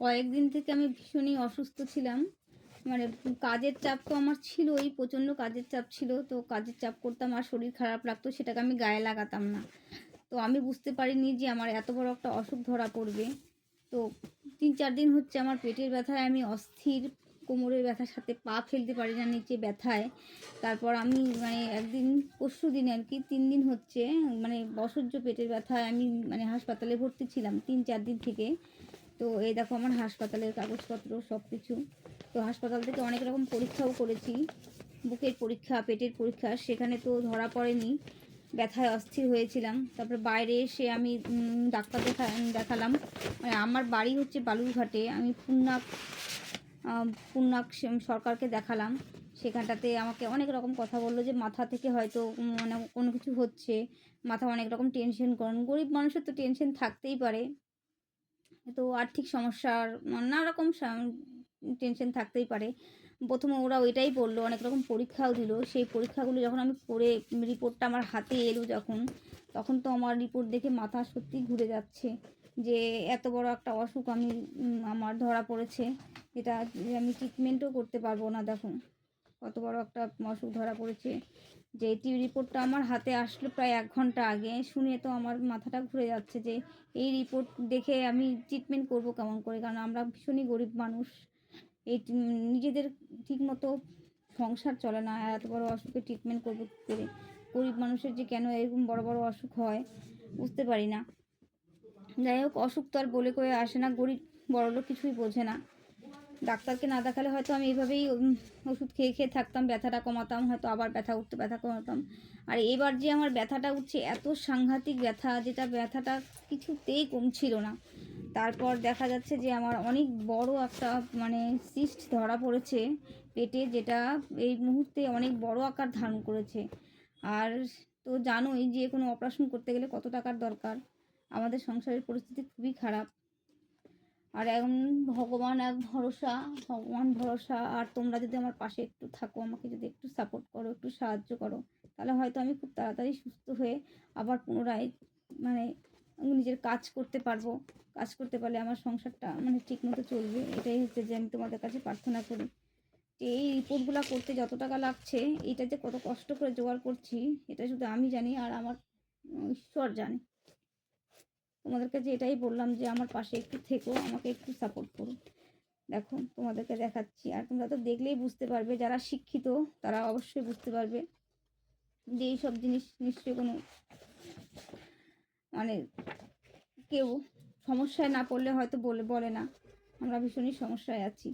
কয়েকদিন থেকে আমি ভীষণই অসুস্থ ছিলাম। মানে কাজের চাপ তো আমার ছিলই, প্রচণ্ড কাজের চাপ ছিল। তো কাজের চাপ করতাম আর শরীর খারাপ লাগতো, সেটাকে আমি গায়ে লাগাতাম না। তো আমি বুঝতে পারিনি যে আমার এত বড় একটা অসুখ ধরা পড়বে। তো ৩-৪ দিন হচ্ছে আমার পেটের ব্যথায় আমি অস্থির, কোমরের ব্যথার সাথে পা ফেলতে পারি না নিচে ব্যথায়। তারপর আমি মানে একদিন পরশুদিন আর কি ৩ দিন হচ্ছে মানে অসহ্য পেটের ব্যথায় আমি মানে হাসপাতালে ভর্তি ছিলাম ৩-৪ দিন থেকে। তো এই দেখো আমার হাসপাতালের কাগজপত্র সব কিছু। তো হাসপাতাল থেকে অনেক রকম পরীক্ষাও করেছি, বুকের পরীক্ষা, পেটের পরীক্ষা, সেখানে তো ধরা পড়েনি। ব্যথায় অস্থির হয়েছিলাম। তারপরে বাইরে এসে আমি ডাক্তার দেখালাম। মানে আমার বাড়ি হচ্ছে বালুরঘাটে, আমি পূর্ণাক সরকারকে দেখালাম। সেখানটাতে আমাকে অনেক রকম কথা বললো যে মাথা থেকে হয়তো মানে কোনো কিছু হচ্ছে, মাথা অনেক রকম টেনশন করেন, গরিব মানুষের তো টেনশন থাকতেই পারে। তো আর্থিক সমস্যার নানা রকম টেনশন থাকতেই পারে। প্রথমে ওরা ওইটাই বললো, অনেক রকম পরীক্ষাও দিল। সেই পরীক্ষাগুলো যখন আমি করে রিপোর্টটা আমার হাতে এলো যখন, তখন তো আমার রিপোর্ট দেখে মাথা সত্যিই ঘুরে যাচ্ছে যে এত বড় একটা অসুখ আমার ধরা পড়েছে। এটা আমি ট্রিটমেন্টও করতে পারবো না। দেখুন কত বড় একটা অসুখ ধরা পড়েছে। যে রিপোর্টটা আমার হাতে আসলো প্রায় ১ ঘন্টা আগে, শুনে তো আমার মাথাটা ঘুরে যাচ্ছে যে এই রিপোর্ট দেখে আমি ট্রিটমেন্ট করব কেমন করে, কারণ আমরা ভীষণই গরিব মানুষ। এই নিজেদের ঠিকমতো সংসার চলে না, আর এত বড় অসুখে ট্রিটমেন্ট করবো কী করে? গরিব মানুষের যে কেন এরকম বড় বড় অসুখ হয় বুঝতে পারি না। যাই হোক, অসুখ তো আর বলে কয়ে আসে না, গরিব বড়লোক কিছুই বোঝে না। ডাক্তারকে না দেখালে হয়তো আমি এইভাবেই ওষুধ খেয়ে খেয়ে থাকতাম, ব্যথাটা কমাতাম, হয়তো আবার ব্যথা উঠতে ব্যথা কমাতাম। আর এবার যে আমার ব্যথাটা উঠছে এত সাংঘাতিক ব্যথা, যেটা ব্যথাটা কিছুতেই কমছিল না। তারপর দেখা যাচ্ছে যে আমার অনেক বড় একটা মানে সিস্ট ধরা পড়েছে পেটে, যেটা এই মুহূর্তে অনেক বড় আকার ধারণ করেছে। আর তো জানোই যে কোনো অপারেশন করতে গেলে কত টাকার দরকার। আমাদের সংসারের পরিস্থিতি খুবই খারাপ। আর এখন ভগবান এক ভরসা, ভগবান ভরসা। আর তোমরা যদি আমার পাশে একটু থাকো, আমাকে যদি একটু সাপোর্ট করো, একটু সাহায্য করো, তাহলে হয়তো আমি খুব তাড়াতাড়ি সুস্থ হয়ে আবার পুনরায় মানে নিজের কাজ করতে পারবো। কাজ করতে পারলে আমার সংসারটা মানে ঠিকমতো চলবে। এটাই হচ্ছে যে আমি তোমাদের কাছে প্রার্থনা করি যে এই রিপোর্টগুলো করতে যত টাকা লাগছে, এটা যে কত কষ্ট করে জোগাড় করছি, এটা শুধু আমি জানি আর আমার ঈশ্বর জানে। তোমাদের কাছে এটাই বললাম যে আমার পাশে একটু থেকো, আমাকে একটু সাপোর্ট করো। দেখো তোমাদেরকে দেখাচ্ছি, আর তোমরা তো দেখলেই বুঝতে পারবে, যারা শিক্ষিত তারা অবশ্যই বুঝতে পারবে যে এইসব জিনিস নিশ্চয়ই কোনো মানে কেউ সমস্যায় না পড়লে হয়তো বলে না। আমরা ভীষণই সমস্যায় আছি।